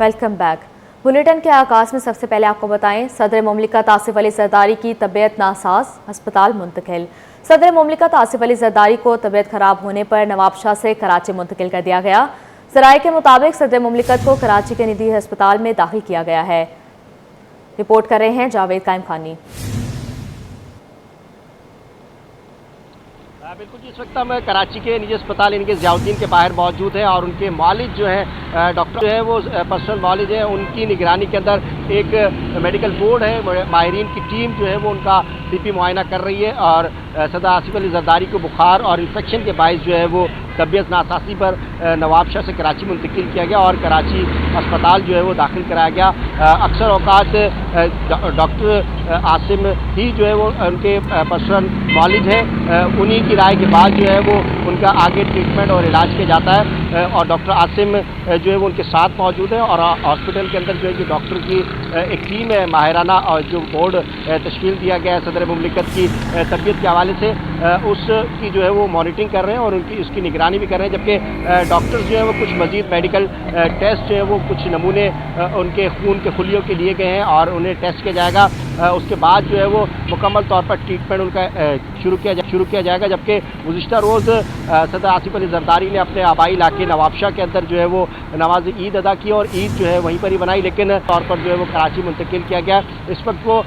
Welcome back. Bulletin के आगाज में सबसे पहले आपको बताएं, सदर मुमलिकत आसिफ अली जरदारी की तबीयत नासाज, अस्पताल मुंतकिल। सदर मुमलिकत आसिफ अली जरदारी को तबीयत खराब होने पर नवाबशाह से कराची मुंतकिल कर दिया गया। ज़राए के मुताबिक सदर मुमलिकत को कराची के निजी अस्पताल में दाखिल किया गया है। रिपोर्ट कर रहे हैं जावेद कायम खानी। बिल्कुल, इस वक्त हम कराची के निजी अस्पताल इनके ज़ियाउद्दीन के बाहर मौजूद हैं और उनके मालिक जो है डॉक्टर जो है वो पर्सनल मालिक है, उनकी निगरानी के अंदर एक मेडिकल बोर्ड है, माहिरीन की टीम जो है वो उनका CP मुआयना कर रही है। और सदर आसिफ अली जरदारी को बुखार और इन्फेक्शन के बायस जो है वो तबीयत नासासी पर नवाबशाह से कराची मुंतकिल किया गया और कराची अस्पताल जो है वो दाखिल कराया गया। अक्सर औकात डॉक्टर आसिम ही जो है वो उनके पर्सनल मालिक है, उन्हीं की राय के बाद जो है वो उनका आगे ट्रीटमेंट और इलाज किया जाता है। और डॉक्टर आसिम जो है वो उनके साथ मौजूद है और हॉस्पिटल के अंदर जो है जो डॉक्टर की एक टीम है माहिराना और जो बोर्ड तश्कील दिया गया है सदर मुमलिकत की तबीयत के हवाले से, उसकी जो है वो मॉनिटरिंग कर रहे हैं और उसकी निगरानी भी कर रहे हैं। जबकि डॉक्टर्स जो है वो कुछ मजीद मेडिकल टेस्ट जो है वो कुछ नमूने उनके खून के खुलियों के लिए गए हैं और उन्हें टेस्ट किया जाएगा। उसके बाद जो है वो मुकम्मल तौर पर ट्रीटमेंट उनका शुरू किया जाएगा। जबकि गुज़िश्ता रोज़ सदर आसिफ अली जरदारी ने अपने आबाई इलाके नवाबशाह के अंदर जो है वो नमाज ईद अदा की और ईद जो है वहीं पर ही बनाई, लेकिन तौर पर जो है वो कराची मुंतकिल किया गया। इस वक्त वो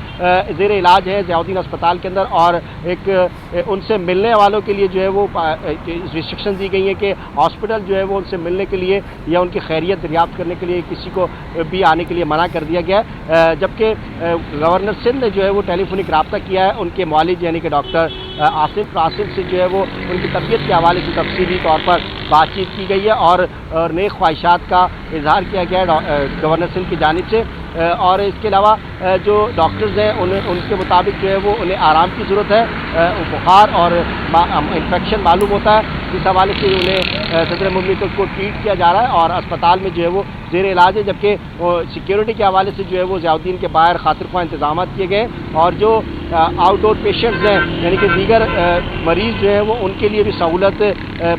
ज़ेर इलाज है ज़ियाउद्दीन अस्पताल के अंदर और एक उनसे मिलने वालों के लिए जो है वो रिस्ट्रिक्शन दी गई है कि हॉस्पिटल जो है वो उनसे मिलने के लिए या उनकी खैरियत दरियाफ्त करने के लिए किसी को भी आने के लिए मना कर दिया गया है। जबकि गवर्नर सिंध ने जो है वो टेलीफोनिक रब्ता किया है उनके मालिक यानी कि डॉक्टर आसिफ से जो है वो उनकी तबीयत के हवाले से तफसीली तौर पर बातचीत की गई है और नेक ख्वाहिशात का इजहार किया गया है गवर्नर सिंध की जानिब से। और इसके अलावा जो डॉक्टर्स हैं उनके मुताबिक जो है वो उन्हें आराम की ज़रूरत है, बुखार और इन्फेक्शन मालूम होता है, इस हवाले से उन्हें सदर मुमलिकत को ट्रीट किया जा रहा है और अस्पताल में जो है वो ज़ेर इलाज है। जबकि सिक्योरिटी के हवाले से जो है वो ज़ियाउद्दीन के बाहर खातिर ख्वाह इंतजाम किए गए और जो आउटडोर पेशेंट्स हैं यानी कि दीगर मरीज़ जो है वो उनके लिए भी सहूलत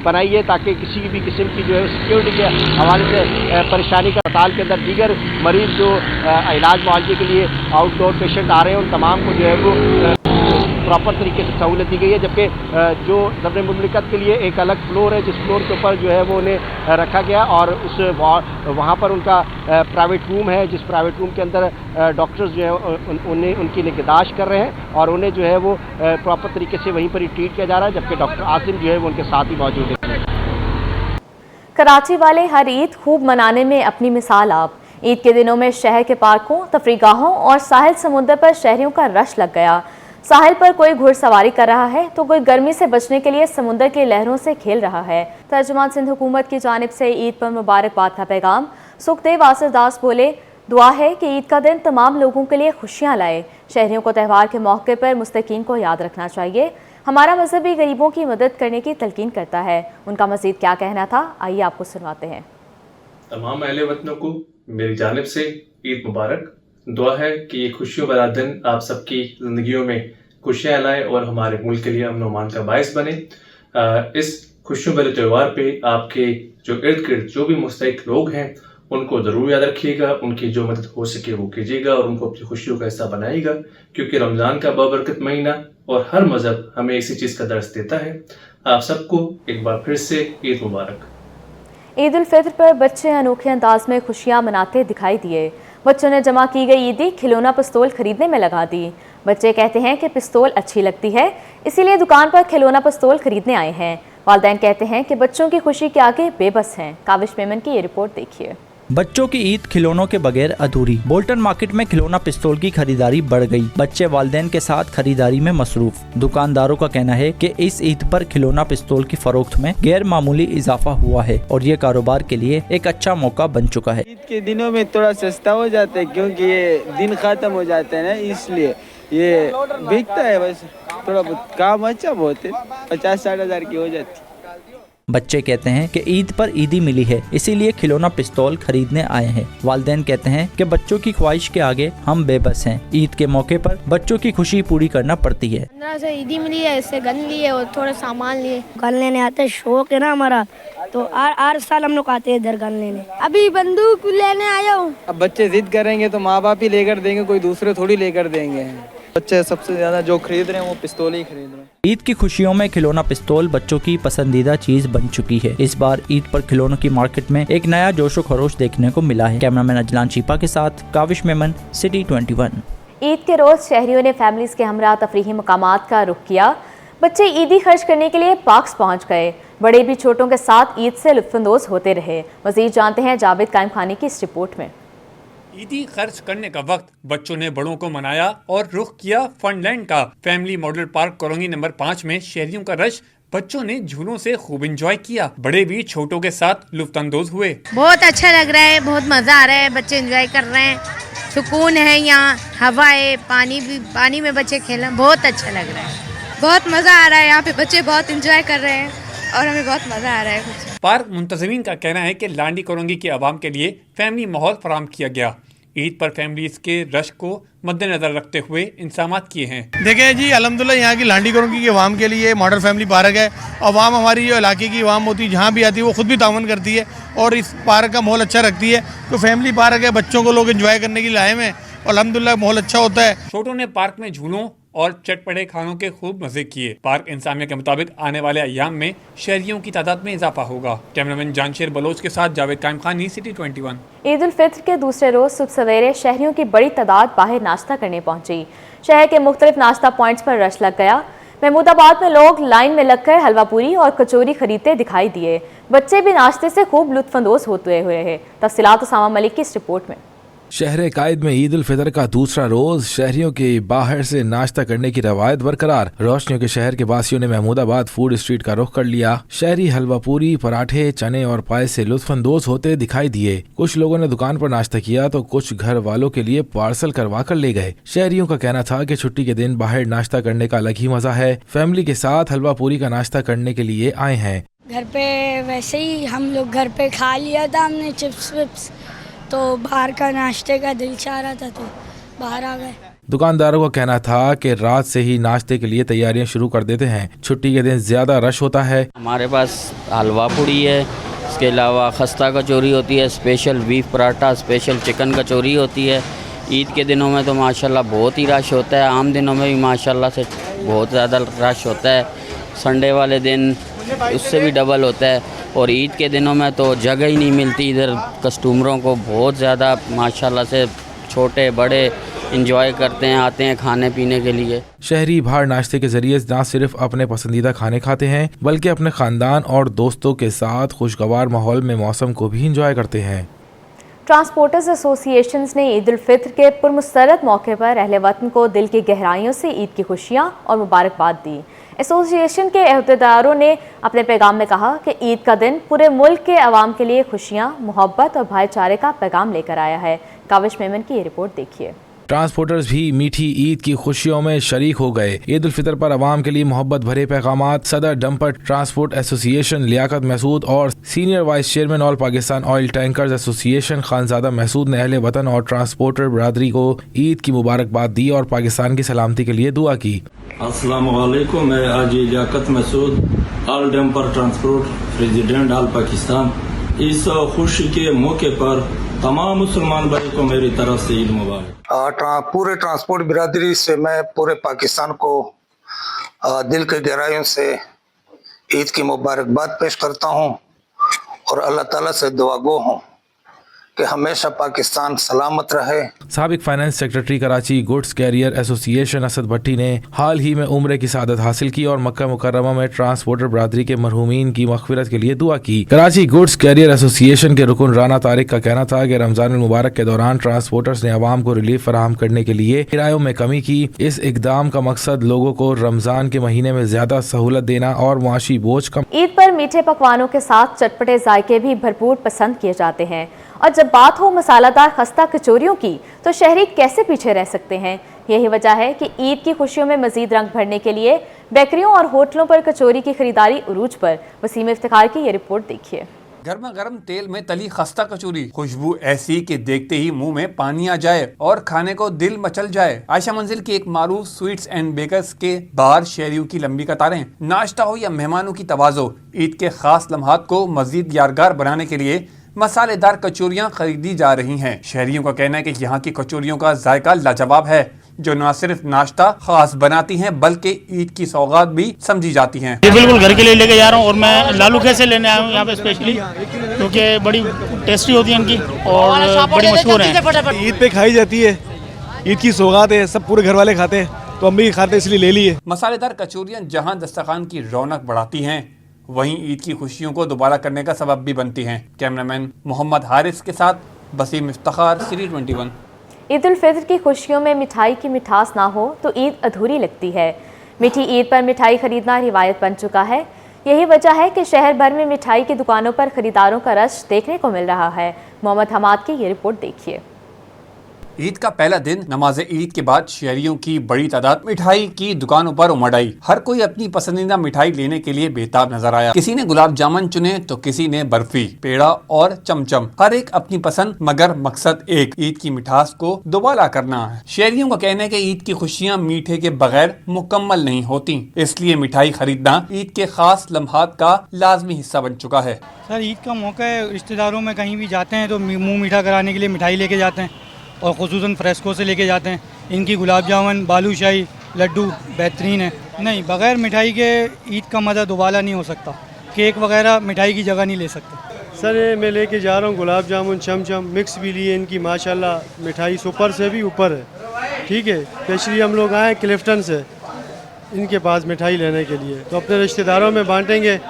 बनाई है ताकि किसी भी किस्म की जो है सिक्योरिटी के हवाले से परेशानी का अस्पताल के अंदर दीगर मरीज़ जो इलाज मुआवजे के लिए आउटडोर पेशेंट आ रहे हैं उन तमाम को जो है वो प्रॉपर तरीके से सहूलत दी गई है। जबकि जो सदर मुमलिकत के लिए एक अलग फ्लोर है जिस फ्लोर के ऊपर जो है वो उन्हें रखा गया और उस वहाँ पर उनका प्राइवेट रूम है जिस प्राइवेट रूम के अंदर डॉक्टर्स जो है उन्हें उनकी निगहदाश्त कर रहे हैं और उन्हें जो है वो प्रॉपर तरीके से वहीं पर ही ट्रीट किया जा रहा है। जबकि डॉक्टर आसिम जो है वो उनके साथ ही मौजूद है। कराची वाले हर ईद खूब मनाने में अपनी मिसाल आप। ईद के दिनों में शहर के पार्कों, तफरीगाहों और साहिल समुद्र पर शहरियों का रश लग गया। साहिल पर कोई घुड़सवारी कर रहा है तो कोई गर्मी से बचने के लिए समुद्र की लहरों से खेल रहा है। तर्जुमान सिंध हुकूमत की जानिब से ईद पर मुबारकबाद का पैगाम। सुखदेव आसिफ दास बोले, दुआ है कि ईद का दिन तमाम लोगों के लिए खुशियाँ लाए। शहरियों को त्यौहार के मौके पर मुस्तकीन को याद रखना चाहिए। हमारा मजहब भी गरीबों की मदद करने की तलकीन करता है। उनका मजीद क्या कहना था, आइए आपको सुनवाते हैं। तमाम अहले वतनों को मेरी जानिब से ईद मुबारक। दुआ है कि ये खुशियों भरा दिन आप सबकी ज़िंदगियों में खुशियाँ लाए और हमारे मुल्क के लिए अमन व अमान का बायस बने। इस खुशियों भरे त्यौहार पे आपके जो इर्द गिर्द जो भी मुस्तहिक लोग हैं उनको ज़रूर याद रखिएगा, उनकी जो मदद हो सके वो कीजिएगा और उनको अपनी खुशियों का हिस्सा बनाइएगा, क्योंकि रमज़ान का बाबरकत महीना और हर मज़हब हमें इसी चीज़ का दर्स देता है। आप सबको एक बार फिर से ईद मुबारक। ईद उल फित्र पर बच्चे अनोखे अंदाज में खुशियां मनाते दिखाई दिए। बच्चों ने जमा की गई ईदी खिलौना पिस्तौल खरीदने में लगा दी। बच्चे कहते हैं कि पिस्तौल अच्छी लगती है, इसीलिए दुकान पर खिलौना पिस्तौल खरीदने आए हैं। वालिदैन कहते हैं कि बच्चों की खुशी के आगे बेबस हैं। काविश मेमन की ये रिपोर्ट देखिए। बच्चों की ईद खिलौनों के बगैर अधूरी। बोल्टन मार्केट में खिलौना पिस्तौल की खरीदारी बढ़ गई। बच्चे वालिदैन के साथ खरीदारी में मसरूफ। दुकानदारों का कहना है कि इस ईद पर खिलौना पिस्तौल की फरोख्त में गैर मामूली इजाफा हुआ है और ये कारोबार के लिए एक अच्छा मौका बन चुका है। ईद के दिनों में थोड़ा सस्ता हो जाता है क्योंकि ये दिन खत्म हो जाता है ना, इसलिए ये बिकता है। बस थोड़ा बहुत काम अच्छा बहुत है, 50-60 हज़ार की हो जाती है। बच्चे कहते हैं कि ईद पर ईदी मिली है, इसीलिए खिलौना पिस्तौल खरीदने आए हैं। वालिदैन कहते हैं कि बच्चों की ख्वाहिश के आगे हम बेबस हैं। ईद के मौके पर बच्चों की खुशी पूरी करना पड़ती है। 15 से ईदी मिली है, इससे गन लिए और थोड़े सामान लिए। गन लेने आते, शौक है ना हमारा, तो हर साल हम लोग आते हैं इधर गन लेने। अभी बंदूक लेने आया हूँ। अब बच्चे जिद करेंगे तो माँ बाप ही लेकर देंगे, कोई दूसरे थोड़ी लेकर देंगे। बच्चे सबसे ज्यादा जो खरीद रहे हैं वो पिस्तौल ही खरीद रहे हैं। ईद की खुशियों में खिलौना पिस्तौल बच्चों की पसंदीदा चीज बन चुकी है। इस बार ईद पर खिलौनों की मार्केट में एक नया जोशो खरोश देखने को मिला है। कैमरामैन अजलान चीपा के साथ काविश मेमन, सिटी 21। ईद के रोज शहरियों ने फैमिलीज के हमरा तफरीही मकामात का रुख किया। बच्चे ईदी खर्च करने के लिए पार्क्स पहुंच गए। बड़े भी छोटों के साथ ईद से लुत्फानंदोज होते रहे। मजीद जानते हैं जावेद कायम खानी की इस रिपोर्ट में। ईदी खर्च करने का वक्त बच्चों ने बड़ों को मनाया और रुख किया फनलैंड का। Family model park colony number 5 में शहरियों का रश। बच्चों ने झूलों से खूब एंजॉय किया। बड़े भी छोटों के साथ लुत्फानंदोज हुए। बहुत अच्छा लग रहा है, बहुत मजा आ रहा है, बच्चे एंजॉय कर रहे हैं, सुकून है यहाँ, हवा है, पानी में बच्चे खेल, बहुत अच्छा लग रहा है। बहुत मजा आ रहा है, यहाँ पे बच्चे बहुत एंजॉय कर रहे हैं और हमें बहुत मजा आ रहा है। पार्क मुंतज़मीन का कहना है कि लांडी कोरंगी के आवाम के लिए फैमिली माहौल फराहम किया गया। ईद पर फैमिलीज के रश को मद्देनजर रखते हुए इंतजामात किए हैं। देखें जी, अल्हम्दुलिल्लाह यहाँ की लांडी कोरंगी की आवाम के लिए मॉडल फैमिली पार्क है। आवाम हमारी जो इलाके की आवाम होती है, जहाँ भी आती है वो खुद भी तावन करती है और इस पार्क का माहौल अच्छा रखती है। तो फैमिली पार्क है, बच्चों को लोग एंजॉय करने के लिए आए हुए हैं और अल्हम्दुलिल्लाह माहौल अच्छा होता है। छोटों ने पार्क में झूलों और चटपटे खानों के खूब मजे किए। पार्क इंतजामिया के मुताबिक आने वाले अयाम में शहरियों की तादाद में इजाफा होगा। कैमरामैन जानशेर बलोच के साथ जावेद कायम खानी, सिटी 21। ईद उल फित्र के दूसरे रोज सुबह सवेरे शहरियों की बड़ी तादाद बाहर नाश्ता करने पहुंची। शहर के मुख्तलिफ नाश्ता पॉइंट्स पर रश लग गया। महमूदाबाद में लोग लाइन में लगकर हलवा पूरी और कचौरी खरीदते दिखाई दिए। बच्चे भी नाश्ते से खूब लुत्फानंदोज होते हुए हैं। तफसीलात उसामा मलिक की इस रिपोर्ट में। शहर कायद में ईद उल फितर का दूसरा रोज शहरियों के बाहर से नाश्ता करने की रवायत बरकरार। रोशनियों के शहर के वासियों ने महमूदाबाद फूड स्ट्रीट का रुख कर लिया। शहरी हलवा पूरी, पराठे, चने और पाए से लुत्फानंदोज होते दिखाई दिए। कुछ लोगों ने दुकान पर नाश्ता किया तो कुछ घर वालों के लिए पार्सल करवा कर ले गए। शहरियों का कहना था कि छुट्टी के दिन बाहर नाश्ता करने का अलग ही मजा है। फैमिली के साथ हलवा पूरी का नाश्ता करने के लिए आए हैं। घर पे वैसे ही हम लोग घर पे खा लिया था हमने चिप्स विप्स, तो बाहर का नाश्ते का दिल चाह रहा था तो बाहर आ गए। दुकानदारों का कहना था कि रात से ही नाश्ते के लिए तैयारियां शुरू कर देते हैं। छुट्टी के दिन ज्यादा रश होता है। हमारे पास हलवा पूड़ी है, इसके अलावा खस्ता कचौरी होती है, special beef paratha, special chicken kachori होती है। ईद के दिनों में तो माशाल्लाह बहुत ही रश होता है। आम दिनों में भी माशाल्लाह से बहुत ज़्यादा रश होता है। संडे वाले दिन उससे भी डबल होता है और ईद के दिनों में तो जगह ही नहीं मिलती इधर कस्टमरों को। बहुत ज़्यादा माशाल्लाह से छोटे बड़े एंजॉय करते हैं, आते हैं खाने पीने के लिए। शहरी बाहर नाश्ते के जरिए न सिर्फ अपने पसंदीदा खाने खाते हैं बल्कि अपने खानदान और दोस्तों के साथ खुशगवार माहौल में मौसम को भी एंजॉय करते हैं। ट्रांसपोर्टर्स एसोसिएशंस ने ईद उल फित्र के पुरमसरत मौके पर अहले वतन को दिल की गहराइयों से ईद की खुशियाँ और मुबारकबाद दी। एसोसिएशन के अहदेदारों ने अपने पैगाम में कहा कि ईद का दिन पूरे मुल्क के अवाम के लिए खुशियाँ, मोहब्बत और भाईचारे का पैगाम लेकर आया है। काविश मेमन की ये रिपोर्ट देखिए। ट्रांसपोर्टर्स भी मीठी ईद की खुशियों में शरीक हो गए। ईद उल फितर पर अवाम के लिए मोहब्बत भरे पैगामात। सदर dumper transport association Liaquat Mehsud और senior vice chairman all Pakistan oil tankers association Khanzada Mehsud ने अहले वतन और ट्रांसपोर्टर बरादरी को ईद की मुबारकबाद दी और पाकिस्तान की सलामती के लिए दुआ की। अस्सलाम वालेकुम, मैं आज Liaquat Mehsud all dumper transport president all Pakistan. इस खुशी के मौके पर तमाम मुसलमान भाई को मेरी तरफ से ईद मुबारक। पूरे ट्रांसपोर्ट बिरादरी से मैं पूरे पाकिस्तान को दिल की गहराइयों से ईद की मुबारकबाद पेश करता हूं और अल्लाह ताला से दुआ गो हूं कि हमेशा पाकिस्तान सलामत रहे। साबिक finance secretary Karachi goods carrier association Asad Bhatti ने हाल ही में उम्रे की सआदत हासिल की और मक्का मुकर्रमा में ट्रांसपोर्टर बरादरी के मरहूमीन की मग़फ़िरत के लिए दुआ की। कराची गुड्स कैरियर एसोसिएशन के रुकन राना तारिक का कहना था कि रमजान मुबारक के दौरान ट्रांसपोर्टर्स ने अवाम को रिलीफ फराहम करने के लिए किरायों में कमी की। इस इकदाम का मकसद लोगों को रमजान के महीने में ज्यादा सहूलत देना और मुआशी बोझ कम। ईद पर मीठे पकवानों के साथ चटपटे जायके भी भरपूर पसंद किए जाते हैं और जब बात हो मसालेदार खस्ता कचौरियों की तो शहरी कैसे पीछे रह सकते हैं। यही वजह है कि ईद की खुशियों में मजीद रंग भरने के लिए बेकरियों और होटलों पर कचौरी की खरीदारी उरूज पर। वसीम इफ्तिखार की ये रिपोर्ट देखिए। गर्मा गर्म तेल में तली खस्ता कचौरी, खुशबू ऐसी कि देखते ही मुंह में पानी आ जाए और खाने को दिल मचल जाए। आयशा मंजिल की एक मारूफ स्वीट्स एंड बेकर्स के बाहर शहरियों की लंबी कतारें। नाश्ता हो या मेहमानों की तवाज़ो, ईद के खास लम्हात को मजीद यादगार बनाने के लिए मसालेदार कचौरियां खरीदी जा रही हैं। शहरियों का कहना है कि यहाँ की कचौरियों का जायका लाजवाब है, जो न सिर्फ नाश्ता खास बनाती हैं बल्कि ईद की सौगात भी समझी जाती हैं। ये बिल्कुल घर के लिए लेके जा रहा हूँ और मैं लालू कैसे लेने आया हूँ यहाँ पे स्पेशली, क्योंकि बड़ी टेस्टी होती है इनकी और बड़ी मशहूर है। ईद पे खाई जाती है, ईद की सौगात है, सब पूरे घर वाले खाते हैं तो हम भी खाते इसलिए ले लिए। मसालेदार कचौरियां जहां दस्तरखान की रौनक बढ़ाती हैं, वहीं ईद की खुशियों को दोबारा करने का सबब भी बनती हैं। कैमरामैन मोहम्मद हारिस के साथ बसीम इफ्तिखार, सिटी 21। ईद उल फितर की खुशियों में मिठाई की मिठास ना हो तो ईद अधूरी लगती है। मीठी ईद पर मिठाई खरीदना रिवायत बन चुका है। यही वजह है कि शहर भर में मिठाई की दुकानों पर खरीदारों का रश देखने को मिल रहा है। मोहम्मद हमाद की ये रिपोर्ट देखिए। ईद का पहला दिन नमाज ईद के बाद शहरियों की बड़ी तादाद मिठाई की दुकानों पर उमड़ आई। हर कोई अपनी पसंदीदा मिठाई लेने के लिए बेताब नजर आया। किसी ने गुलाब जामुन चुने तो किसी ने बर्फी, पेड़ा और चमचम। हर एक अपनी पसंद, मगर मकसद एक, ईद की मिठास को दोबारा करना है। शहरियों का कहना है कि ईद की खुशियाँ मीठे के बगैर मुकम्मल नहीं होती, इसलिए मिठाई खरीदना ईद के खास लम्हात का लाजमी हिस्सा बन चुका है। सर, ईद का मौका है, रिश्तेदारों में कहीं भी जाते हैं तो मुँह मीठा कराने के लिए मिठाई लेके जाते हैं और ख़ुसूसन फ्रेस्को से लेके जाते हैं। इनकी गुलाब जामुन, बालूशाही, लड्डू बेहतरीन है। नहीं, बग़ैर मिठाई के ईद का मज़ा दोबारा नहीं हो सकता। केक वगैरह मिठाई की जगह नहीं ले सकते। सर मैं लेके जा रहा हूँ गुलाब जामुन, चमचम मिक्स भी लिए इनकी, माशाल्लाह मिठाई सुपर से भी ऊपर है। ठीक है, स्पेशली हम लोग आए क्लिफ्टन से इनके पास मिठाई लेने के लिए, तो अपने रिश्तेदारों में बांटेंगे,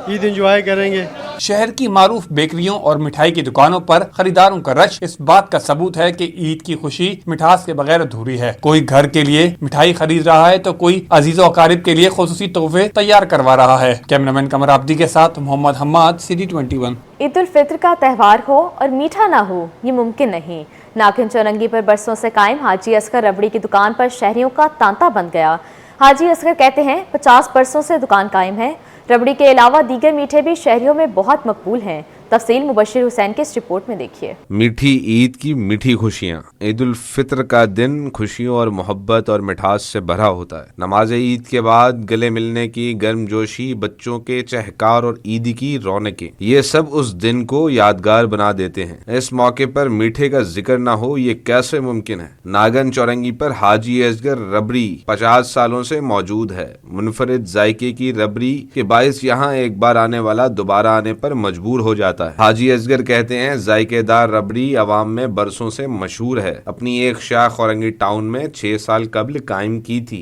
ईद एंजॉय करेंगे। शहर की मारूफ बेकरियों और मिठाई की दुकानों पर खरीदारों का रश इस बात का सबूत है कि ईद की खुशी मिठास के बगैर अधूरी है। कोई घर के लिए मिठाई खरीद रहा है तो कोई अजीज़ो अकारिब के लिए खुसूसी तोहफे तैयार करवा रहा है। कैमरामैन कमर आब्दी के साथ मोहम्मद हम्माद, सिटी 21। ईद उल फितर का त्यौहार हो और मीठा ना हो, ये मुमकिन नहीं। नागिन चौरंगी पर बरसों से कायम हाजी असगर रबड़ी की दुकान पर शहरियों का तांता बन गया। हाजी असगर कहते हैं 50 बरसों से दुकान कायम है। रबड़ी के अलावा दीगर मीठे भी शहरियों में बहुत मकबूल हैं। तफसील मुबशिर हुसैन के इस रिपोर्ट में देखिए। मीठी ईद की मीठी खुशियाँ। ईद उल फितर का दिन खुशियों और मोहब्बत और मिठास से भरा होता है। नमाज ईद के बाद गले मिलने की गर्मजोशी, बच्चों के चहकार और ईद की रौनकें, ये सब उस दिन को यादगार बना देते हैं। इस मौके पर मीठे का जिक्र न हो, ये कैसे मुमकिन है। नागन चौरंगी पर हाजी असगर रबड़ी 50 सालों से मौजूद है। मुनफरिद जायके की रबड़ी के बायस यहाँ एक बार आने वाला दोबारा आने पर मजबूर हो जाता है। हाजी असगर कहते हैं जायकेदार रबड़ी अवाम में बरसों से मशहूर है। अपनी एक शाख औरंगी टाउन में 6 साल कबल कायम की थी।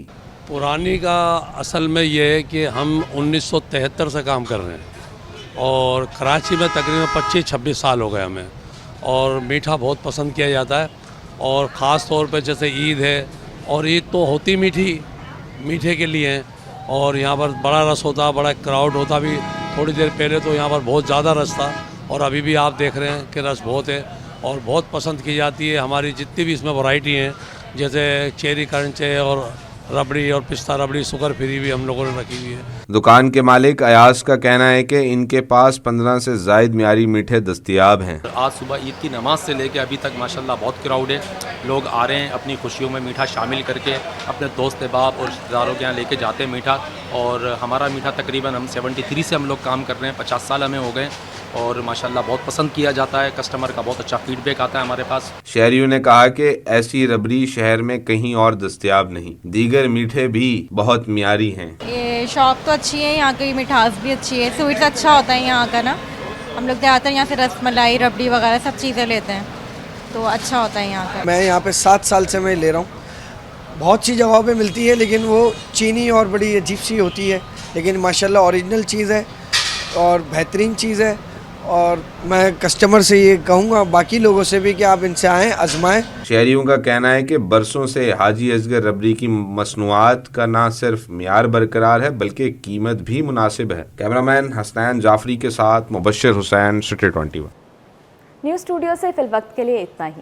पुरानी का असल में ये है कि हम 1973 से काम कर रहे हैं और कराची में तकरीबन 25-26 साल हो गए हमें, और मीठा बहुत पसंद किया जाता है। और ख़ास तौर पे जैसे ईद है, और ईद तो होती मीठे के लिए है, और यहाँ पर बड़ा रस होता, बड़ा क्राउड होता। भी थोड़ी देर पहले तो यहाँ पर बहुत ज़्यादा रस था, और अभी भी आप देख रहे हैं कि रस बहुत है और बहुत पसंद की जाती है। हमारी जितनी भी इसमें वैरायटी हैं, जैसे चेरी करंचे और रबड़ी और पिस्ता रबड़ी, शुगर फ्री भी हम लोगों ने रखी हुई है। दुकान के मालिक अयास का कहना है कि इनके पास 15 से ज़ायद मियारी मीठे दस्तयाब हैं। आज सुबह ईद की नमाज से लेकर अभी तक माशाल्लाह बहुत क्राउड है। लोग आ रहे हैं अपनी खुशियों में मीठा शामिल करके, अपने दोस्त अहबाब और रिश्तेदारों के यहाँ लेके जाते हैं मीठा। और हमारा मीठा तकरीबन हम 73 से हम लोग काम कर रहे हैं, 50 साल हमें हो गए, और माशाल्लाह बहुत पसंद किया जाता है। कस्टमर का बहुत अच्छा फीडबैक आता है हमारे पास। शहरियों ने कहा कि ऐसी रबड़ी शहर में कहीं और दस्तयाब नहीं। दीगर मीठे भी बहुत मियारी हैं। ये शॉप तो अच्छी है, यहाँ की मिठास भी अच्छी है, स्वीट्स अच्छा होता है यहाँ का ना। हम लोग ज़्यादातर यहाँ से रसमलाई, रबड़ी वगैरह सब चीज़ें लेते हैं, तो अच्छा होता है यहाँ का। मैं यहाँ पे 7 साल से मैं ले रहा हूँ। बहुत सी जगहों पे मिलती है लेकिन वो चीनी और बड़ी अजीब सी होती है, लेकिन माशाल्लाह ओरिजिनल चीज़ है और बेहतरीन चीज़ है। और मैं कस्टमर से ये कहूँगा बाकी लोगों से भी कि आप इनसे आएँ, आजमाएं। शहरियों का कहना है कि बरसों से हाजी असगर रबड़ी की मसनूआत का न सिर्फ मियार बरकरार है बल्कि कीमत भी मुनासिब है। कैमरामैन हसनैन जाफरी के साथ Mubashir Hussain, city 21। News studio से फिल वक्त के लिए इतना ही।